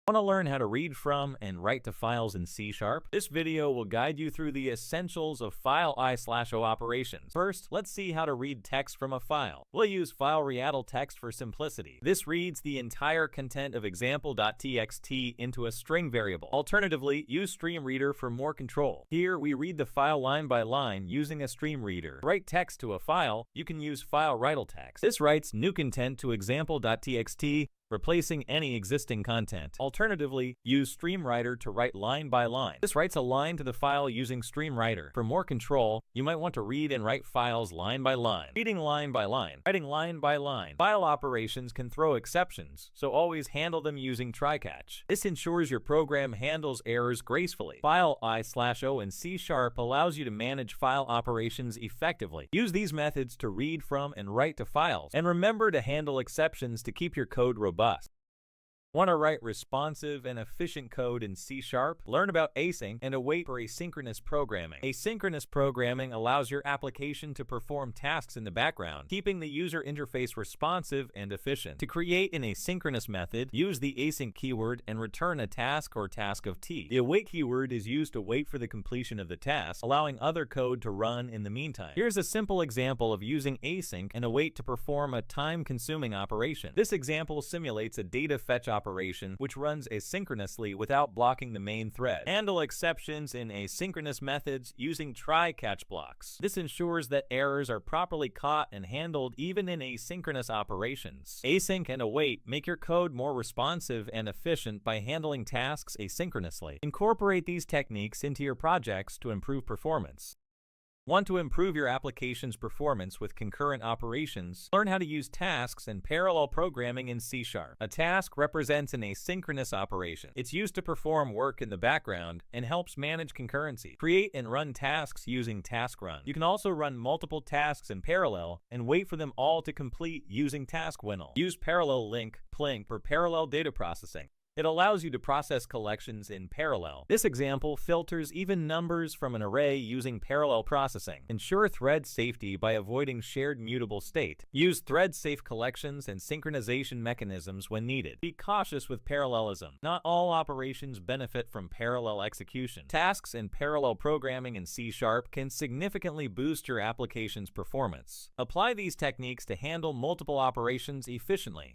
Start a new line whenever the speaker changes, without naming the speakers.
Want to learn how to read from and write to files in C#? This video will guide you through the essentials of file I/O operations. First, let's see how to read text from a file. We'll use file readdle text for simplicity. This reads the entire content of example.txt into a string variable. Alternatively, use StreamReader for more control. Here, we read the file line by line using a StreamReader. To write text to a file, you can use file readdle text. This writes new content to example.txt, replacing any existing content. Alternatively, use StreamWriter to write line by line. This writes a line to the file using StreamWriter. For more control, you might want to read and write files line by line. Reading line by line, writing line by line. File operations can throw exceptions, so always handle them using try-catch. This ensures your program handles errors gracefully. File I/O in C# allows you to manage file operations effectively. Use these methods to read from and write to files, and remember to handle exceptions to keep your code robust. Want to write responsive and efficient code in C#? Learn about async and await for asynchronous programming. Asynchronous programming allows your application to perform tasks in the background, keeping the user interface responsive and efficient. To create an asynchronous method, use the async keyword and return a task or task of T. The await keyword is used to wait for the completion of the task, allowing other code to run in the meantime. Here's a simple example of using async and await to perform a time-consuming operation. This example simulates a data fetch operation which runs asynchronously without blocking the main thread. Handle exceptions in asynchronous methods using try-catch blocks. This ensures that errors are properly caught and handled even in asynchronous operations. Async and await make your code more responsive and efficient by handling tasks asynchronously. Incorporate these techniques into your projects to improve performance. Want to improve your application's performance with concurrent operations? Learn how to use tasks and parallel programming in C#. A task represents an asynchronous operation. It's used to perform work in the background and helps manage concurrency. Create and run tasks using task run. You can also run multiple tasks in parallel and wait for them all to complete using task winnow. Use parallel link (plink) for parallel data processing. It allows you to process collections in parallel. This example filters even numbers from an array using parallel processing. Ensure thread safety by avoiding shared mutable state. Use thread-safe collections and synchronization mechanisms when needed. Be cautious with parallelism. Not all operations benefit from parallel execution. Tasks and parallel programming in C# can significantly boost your application's performance. Apply these techniques to handle multiple operations efficiently.